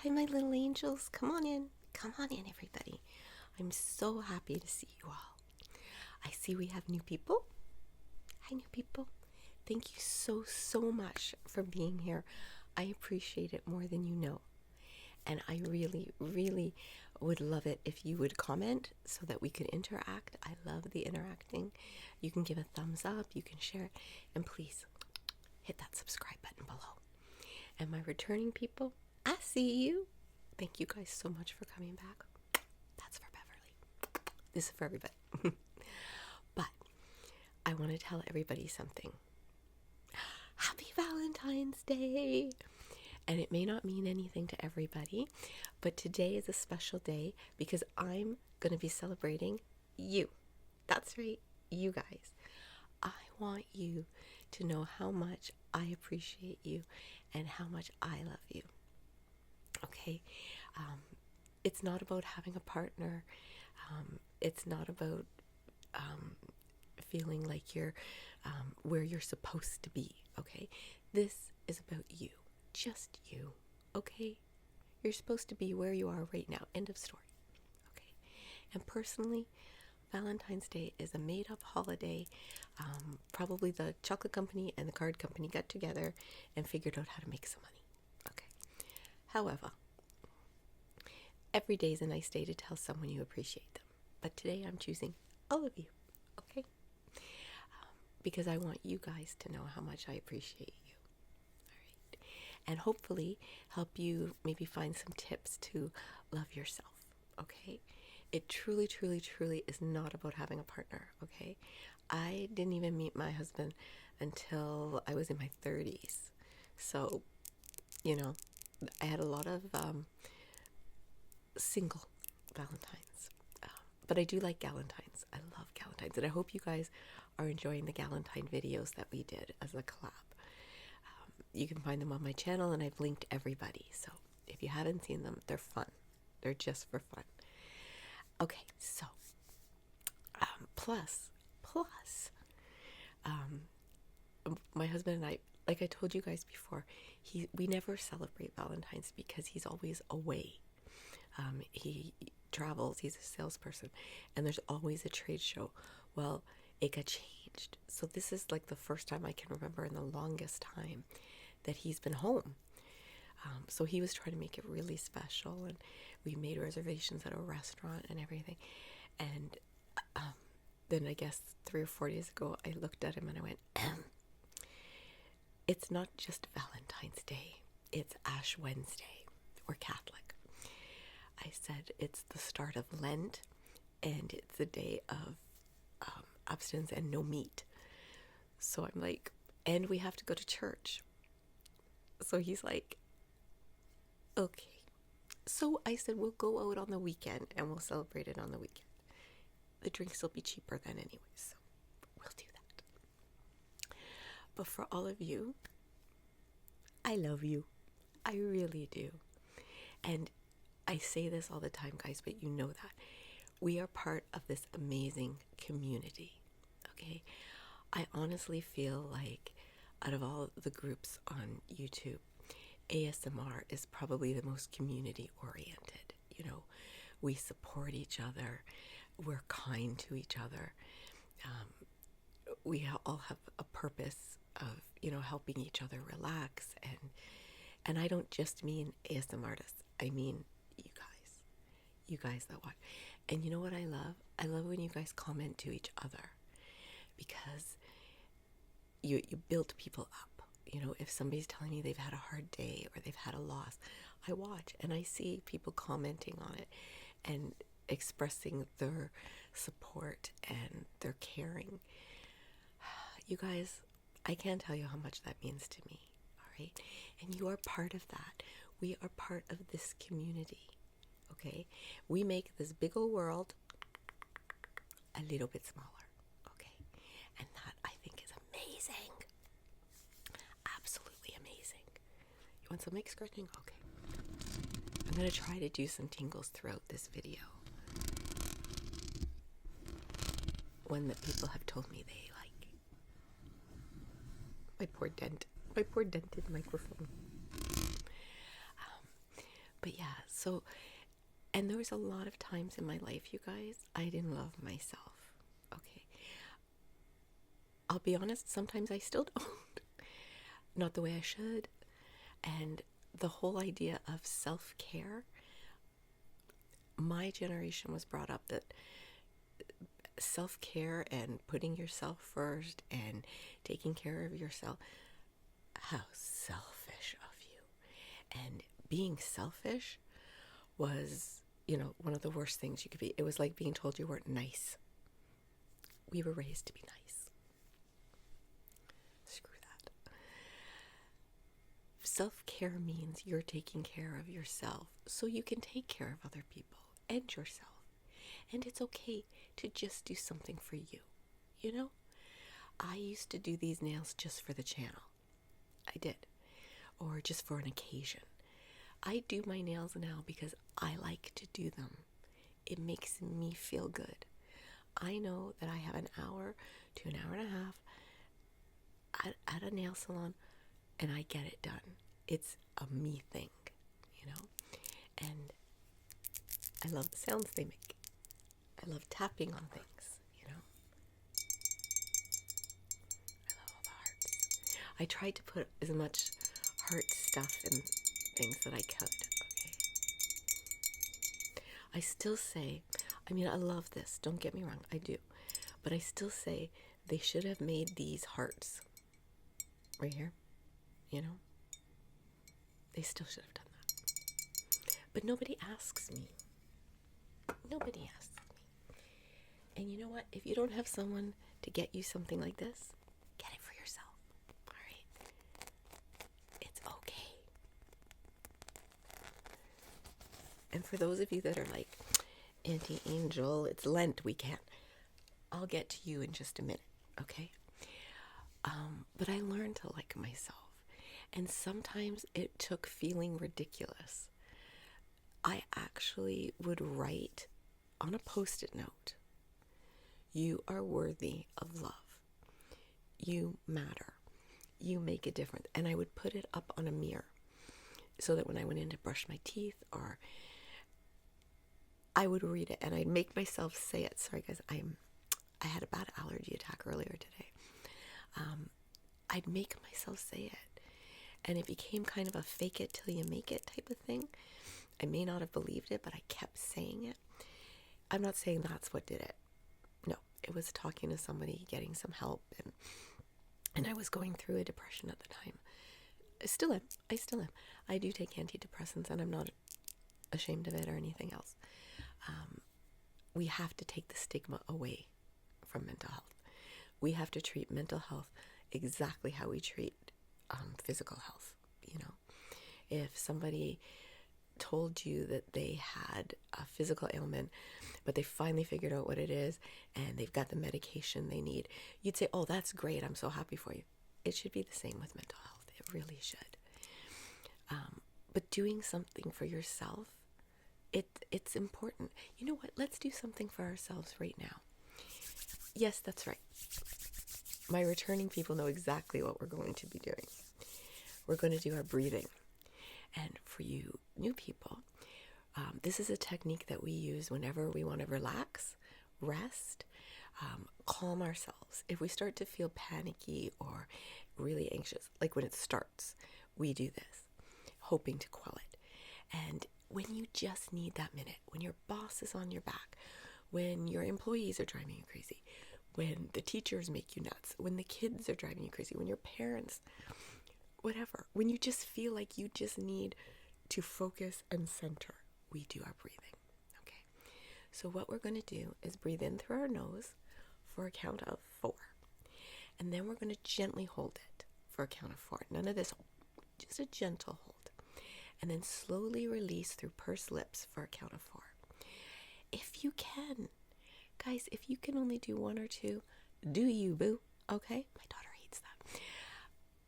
Hi, my little angels. Come on in. Come on in, everybody. I'm so happy to see you all. I see we have new people. Hi, new people. Thank you so much for being here. I appreciate it more than you know. And I really would love it if you would comment so that we could interact. I love the interacting. You can give a thumbs up, you can share it, and please hit that subscribe button below. And my returning people, I see you. Thank you guys so much for coming back. That's for Beverly. This is for everybody. But I want to tell everybody something. Happy Valentine's Day! And it may not mean anything to everybody, but today is a special day because I'm going to be celebrating you. That's right, you guys. I want you to know how much I appreciate you and how much I love you. Okay? It's not about having a partner. It's not about feeling like you're where you're supposed to be. Okay? This is about you. Just you. Okay? You're supposed to be where you are right now. End of story. Okay? And personally, Valentine's Day is a made-up holiday. Probably the chocolate company and the card company got together and figured out how to make some money. Okay. However, every day is a nice day to tell someone you appreciate them. But today I'm choosing all of you. Okay? Because I want you guys to know how much I appreciate you. All right? And hopefully help you maybe find some tips to love yourself. Okay? It truly is not about having a partner, okay? I didn't even meet my husband until I was in my 30s. So, you know, I had a lot of single Valentines. But I do like Galentines. I love Galentines. And I hope you guys are enjoying the Galentine videos that we did as a collab. You can find them on my channel, and I've linked everybody. So if you haven't seen them, they're fun. They're just for fun. Okay, so plus, my husband and I, like I told you guys before, we never celebrate Valentine's because he's always away. He travels, he's a salesperson, and there's always a trade show. Well, it got changed. So this is like the first time I can remember in the longest time that he's been home. So he was trying to make it really special, and we made reservations at a restaurant and everything. And then I guess 3 or 4 days ago, I looked at him and I went, it's not just Valentine's Day, it's Ash Wednesday. We're Catholic. I said it's the start of Lent, and it's the day of abstinence and no meat. So I'm like, and we have to go to church. So he's like, okay. So I said, we'll go out on the weekend and we'll celebrate it on the weekend. The drinks will be cheaper then anyway, so we'll do that. But for all of you, I love you. I really do. And I say this all the time, guys, but you know that. We are part of this amazing community, okay? I honestly feel like out of all the groups on YouTube, ASMR is probably the most community oriented. You know, we support each other, we're kind to each other, we all have a purpose of, you know, helping each other relax, and I don't just mean ASMR artists, I mean you guys that watch. And you know what I love? I love when you guys comment to each other, because you build people up. You know, if somebody's telling me they've had a hard day or they've had a loss, I watch and I see people commenting on it and expressing their support and their caring. You guys, I can't tell you how much that means to me, all right? And you are part of that. We are part of this community, okay? We make this big old world a little bit smaller, okay? And that, I think, is amazing. Absolutely amazing. You want some mic scratching? Okay. I'm going to try to do some tingles throughout this video. One that people have told me they like. My poor dented microphone. But yeah, So, and there was a lot of times in my life, you guys, I didn't love myself. Okay. I'll be honest, sometimes I still don't. Not the way I should. And the whole idea of self-care, my generation was brought up that self-care and putting yourself first and taking care of yourself, how selfish of you. And being selfish was, one of the worst things you could be. It was like being told you weren't nice. We were raised to be nice. Screw that. Self-care means you're taking care of yourself so you can take care of other people and yourself. And it's okay to just do something for you. I used to do these nails just for the channel. I did. Or just for an occasion. I do my nails now because I like to do them. It makes me feel good. I know that I have an hour to an hour and a half at a nail salon and I get it done. It's a me thing, and I love the sounds they make. I love tapping on things, I love all the hearts. I tried to put as much heart stuff in things that I could, okay? I still say, I love this, don't get me wrong, I do. But I still say they should have made these hearts right here, They still should have done that. But nobody asks me. Nobody asks me. And you know what? If you don't have someone to get you something like this, get it for yourself. All right? It's okay. And for those of you that are like, Auntie Angel, it's Lent, we can't. I'll get to you in just a minute, okay? But I learned to like myself. And sometimes it took feeling ridiculous. I actually would write on a Post-it note, you are worthy of love. You matter. You make a difference. And I would put it up on a mirror so that when I went in to brush my teeth, or I would read it and I'd make myself say it. Sorry guys, I had a bad allergy attack earlier today. I'd make myself say it. And it became kind of a fake it till you make it type of thing. I may not have believed it, but I kept saying it. I'm not saying that's what did it. No, it was talking to somebody, getting some help, and I was going through a depression at the time. I still am. I do take antidepressants, and I'm not ashamed of it or anything else. We have to take the stigma away from mental health. We have to treat mental health exactly how we treat physical health. If somebody told you that they had a physical ailment, but they finally figured out what it is and they've got the medication they need, you'd say, oh, that's great, I'm so happy for you. It should be the same with mental health. It really should. But doing something for yourself, it's important. You know what? Let's do something for ourselves right now. Yes, that's right. My returning people know exactly what we're going to be doing. We're going to do our breathing. And for you new people, this is a technique that we use whenever we want to relax, rest, calm ourselves. If we start to feel panicky or really anxious, like when it starts, we do this, hoping to quell it. And when you just need that minute, when your boss is on your back, when your employees are driving you crazy, when the teachers make you nuts, when the kids are driving you crazy, when your parents, whatever, when you just feel like you just need to focus and center, we do our breathing. Okay. So what we're going to do is breathe in through our nose for a count of 4. And then we're going to gently hold it for a count of 4. None of this, just a gentle hold. And then slowly release through pursed lips for a count of 4. If you can, guys, if you can only do 1 or 2, do you, boo? Okay? My daughter hates that.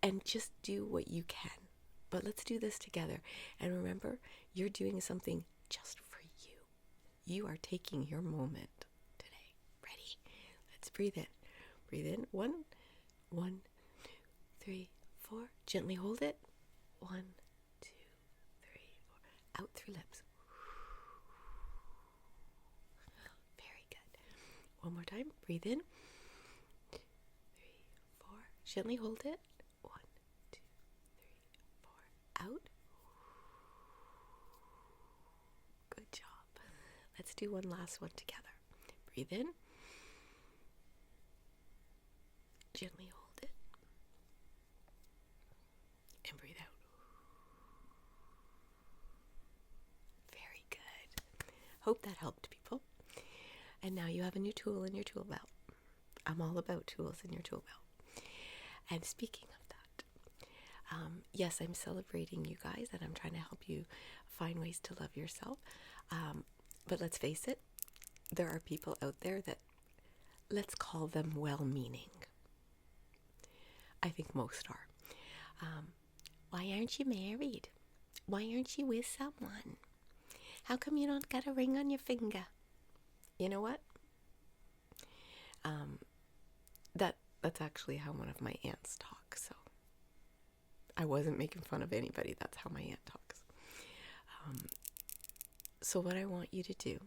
And just do what you can. But let's do this together. And remember, you're doing something just for you. You are taking your moment today. Ready? Let's breathe in. Breathe in. 1, 1, 2, 3, 4. Gently hold it. 1, 2, 3, 4. Out through lips. One more time. Breathe in. 3, 4. Gently hold it. 1, 2, 3, 4. Out. Good job. Let's do one last one together. Breathe in. Gently hold it. And breathe out. Very good. Hope that helped, people. And now you have a new tool in your tool belt. I'm all about tools in your tool belt. And speaking of that, yes, I'm celebrating you guys, and I'm trying to help you find ways to love yourself. But let's face it, there are people out there that, let's call them well-meaning. I think most are. Why aren't you married? Why aren't you with someone? How come you don't got a ring on your finger? You know what? That's actually how one of my aunts talks. So I wasn't making fun of anybody. That's how my aunt talks. So what I want you to do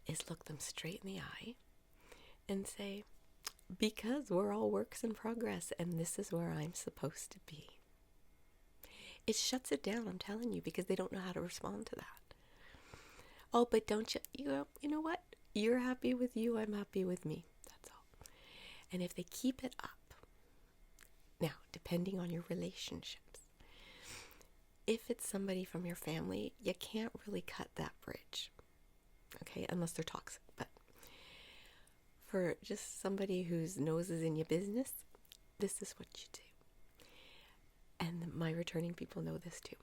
is look them straight in the eye and say, because we're all works in progress and this is where I'm supposed to be. It shuts it down, I'm telling you, because they don't know how to respond to that. Oh, but don't you know what? You're happy with you, I'm happy with me. That's all. And if they keep it up, now, depending on your relationships, if it's somebody from your family, you can't really cut that bridge, okay, unless they're toxic. But for just somebody whose nose is in your business, this is what you do. And my returning people know this too.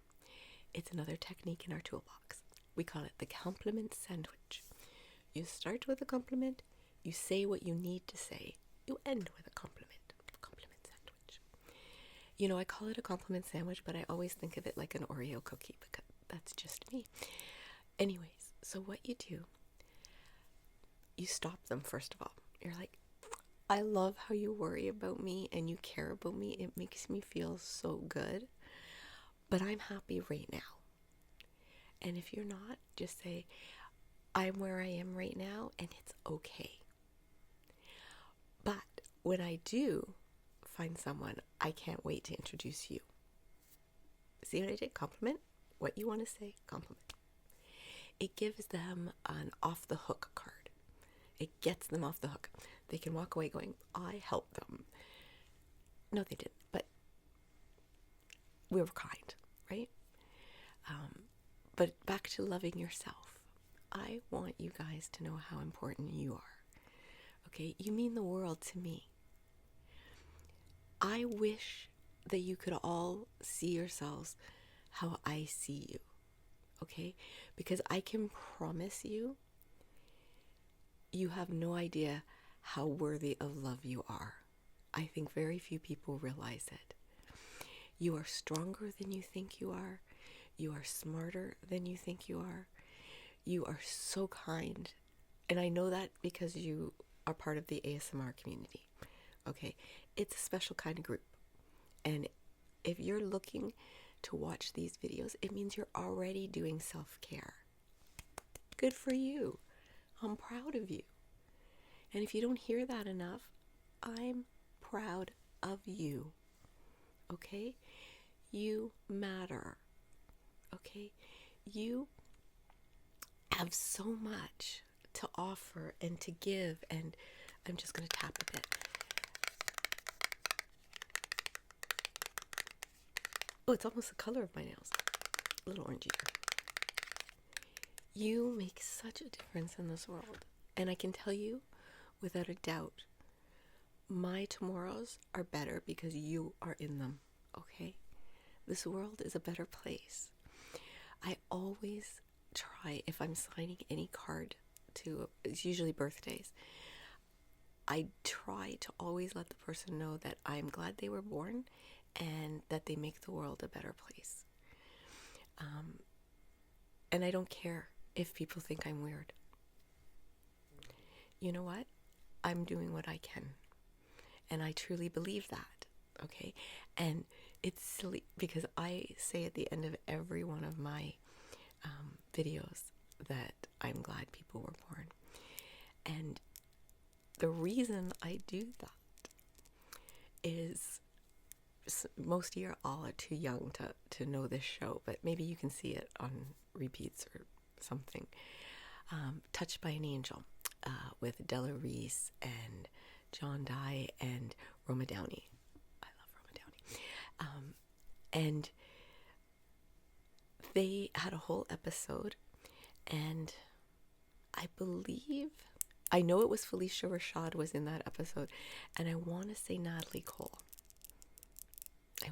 It's another technique in our toolbox. We call it the compliment sandwich. You start with a compliment, you say what you need to say, you end with a compliment. Compliment sandwich. You know, I call it a compliment sandwich, but I always think of it like an Oreo cookie because that's just me. Anyways, so what you do, you stop them first of all. You're like, I love how you worry about me and you care about me. It makes me feel so good, but I'm happy right now. And if you're not, just say, I'm where I am right now and it's okay. But when I do find someone, I can't wait to introduce you. See what I did? Compliment. What you want to say, compliment. It gives them an off the hook card. It gets them off the hook. They can walk away going, I helped them. No, they didn't, but we were kind, right? But back to loving yourself. I want you guys to know how important you are. Okay, you mean the world to me. I wish that you could all see yourselves how I see you. Okay, because I can promise you, you have no idea how worthy of love you are. I think very few people realize it. You are stronger than you think you are. You are smarter than you think you are. You are so kind. And I know that because you are part of the ASMR community. Okay, it's a special kind of group. And if you're looking to watch these videos, it means you're already doing self-care. Good for you. I'm proud of you. And if you don't hear that enough, I'm proud of you. Okay? You matter. Okay? You have so much to offer and to give, and I'm just going to tap a bit. Oh, it's almost the color of my nails. A little orangey. You make such a difference in this world. And I can tell you, without a doubt, my tomorrows are better because you are in them, okay? This world is a better place. I always try, if I'm signing any card to, it's usually birthdays, I try to always let the person know that I'm glad they were born and that they make the world a better place. And I don't care if people think I'm weird. You know what? I'm doing what I can. And I truly believe that, okay? And it's silly because I say at the end of every one of my videos that I'm glad people were born. And the reason I do that is most of you all are too young to know this show, but maybe you can see it on repeats or something. Touched by an Angel with Della Reese and John Dye and Roma Downey. I love Roma Downey. And they had a whole episode, and I know it was Felicia Rashad was in that episode, and I want to say Natalie Cole. I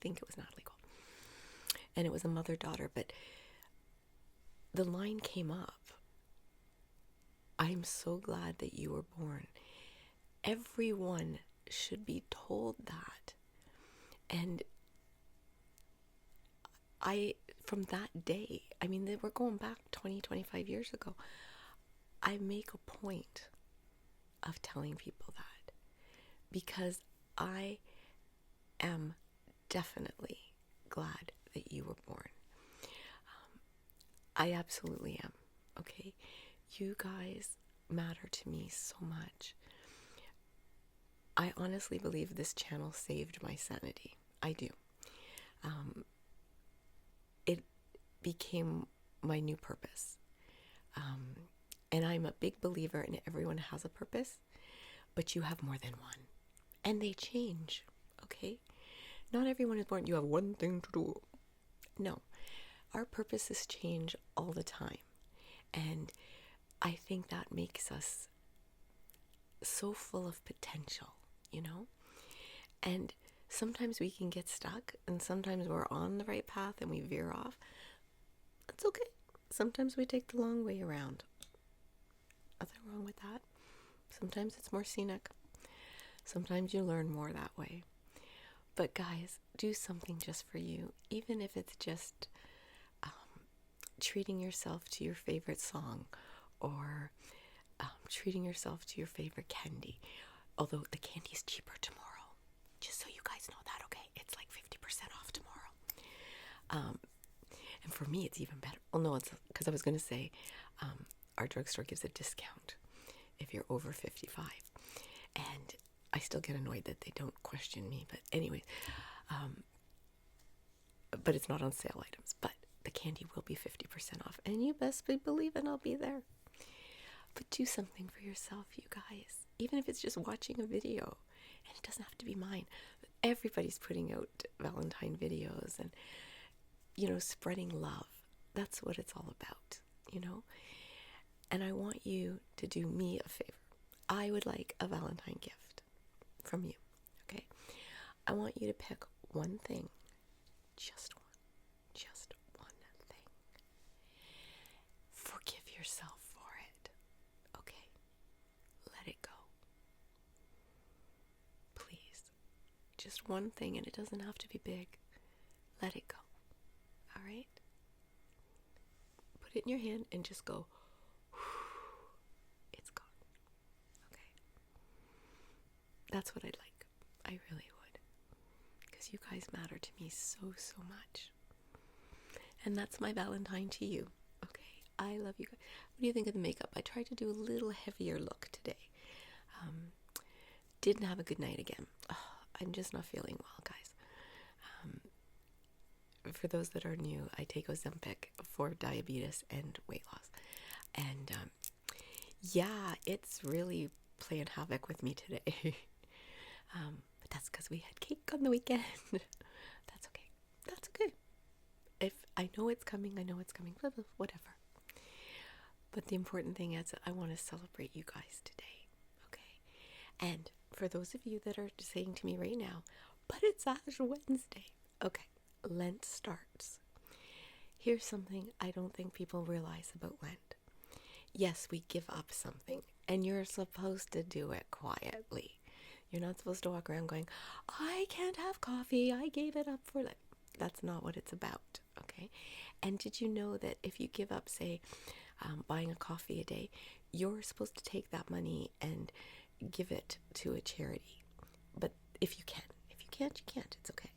think it was Natalie Cole. And it was a mother-daughter, but the line came up. I'm so glad that you were born. Everyone should be told that. And from that day, I mean, we're going back 20, 25 years ago, I make a point of telling people that because I am definitely glad that you were born. I absolutely am, okay? You guys matter to me so much. I honestly believe this channel saved my sanity. I do. It became my new purpose. And I'm a big believer in everyone has a purpose, but you have more than one. And they change, okay? Not everyone is born, you have one thing to do. No. Our purposes change all the time. And I think that makes us so full of potential, you know? And sometimes we can get stuck, and sometimes we're on the right path and we veer off. That's okay. Sometimes we take the long way around. Nothing wrong with that. Sometimes it's more scenic. Sometimes you learn more that way. But guys, do something just for you, even if it's just treating yourself to your favorite song, or treating yourself to your favorite candy. Although the candy's cheaper tomorrow. Just so you guys know that, okay? It's like 50% off tomorrow. And for me, it's even better. Well, no, it's because I was going to say our drugstore gives a discount if you're over 55. And I still get annoyed that they don't question me. But anyways, but it's not on sale items. But the candy will be 50% off. And you best believe it, I'll be there. But do something for yourself, you guys. Even if it's just watching a video. And it doesn't have to be mine. Everybody's putting out Valentine videos and, you know, spreading love. That's what it's all about, you know. And I want you to do me a favor. I would like a Valentine gift from you, okay? I want you to pick one thing. Just one thing. Forgive yourself for it, okay? Let it go. Please. Just one thing, and it doesn't have to be big. Let it go, all right? Put it in your hand and just go, it's gone, okay? That's what I'd like. I really would. Because you guys matter to me so much. And that's my Valentine to you, okay? I love you guys. What do you think of the makeup? I tried to do a little heavier look today. Didn't have a good night again. Oh, I'm just not feeling well, guys. For those that are new, I take Ozempic for diabetes and weight loss. And yeah, it's really playing havoc with me today. But that's because we had cake on the weekend. That's okay. That's okay. If I know it's coming, whatever. But the important thing is that I want to celebrate you guys today, okay? And for those of you that are saying to me right now, but it's Ash Wednesday. Okay, Lent starts. Here's something I don't think people realize about Lent. Yes, we give up something, and you're supposed to do it quietly. You're not supposed to walk around going, I can't have coffee, I gave it up for Lent. That's not what it's about, okay? And did you know that if you give up, say, buying a coffee a day, you're supposed to take that money and give it to a charity? But if you can. If you can't, you can't. It's okay.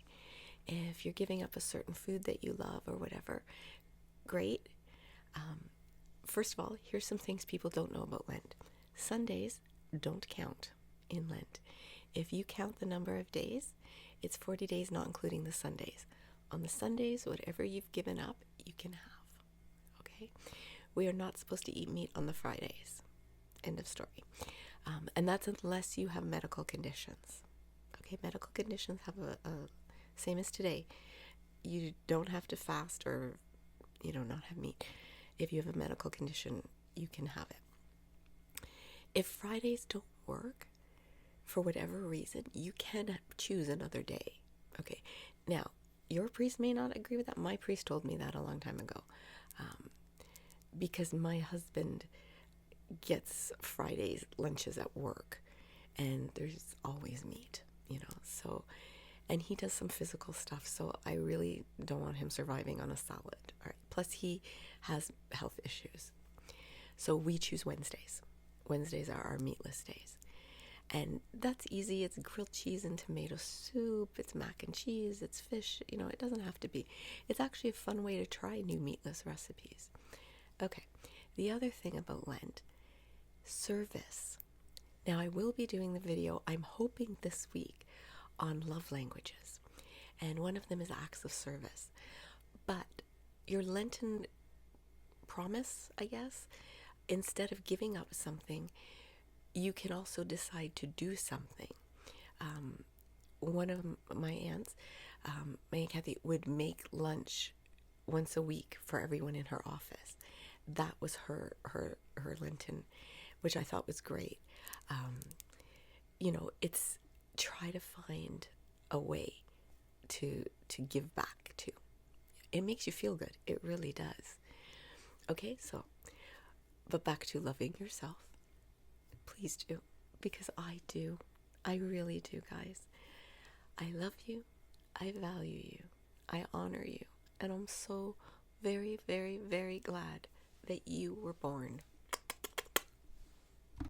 If you're giving up a certain food that you love or whatever, great. First of all, here's some things people don't know about Lent. Sundays don't count in Lent. If you count the number of days, it's 40 days, not including the Sundays. On the Sundays, whatever you've given up, you can have. Okay? We are not supposed to eat meat on the Fridays. End of story. And that's unless you have medical conditions. Okay? Medical conditions have same as today. You don't have to fast or, not have meat. If you have a medical condition, you can have it. If Fridays don't work, for whatever reason, you can choose another day. Okay. Now, your priest may not agree with that. My priest told me that a long time ago. Because my husband gets Fridays lunches at work, and there's always meat, so, and he does some physical stuff, so I really don't want him surviving on a salad. All right. Plus, he has health issues. So we choose Wednesdays. Wednesdays are our meatless days. And that's easy. It's grilled cheese and tomato soup. It's mac and cheese. It's fish. It doesn't have to be. It's actually a fun way to try new meatless recipes. Okay. The other thing about Lent, service. Now, I will be doing the video, I'm hoping this week, on love languages. And one of them is acts of service. But your Lenten promise, I guess, instead of giving up something, you can also decide to do something. One of my aunts, my Aunt Kathy, would make lunch once a week for everyone in her office. That was her Lenten, which I thought was great. It's try to find a way to give back to. It makes you feel good. It really does. Okay, but back to loving yourself. Please do, because I do. I really do, guys. I love you. I value you. I honor you. And I'm so very, very, very glad that you were born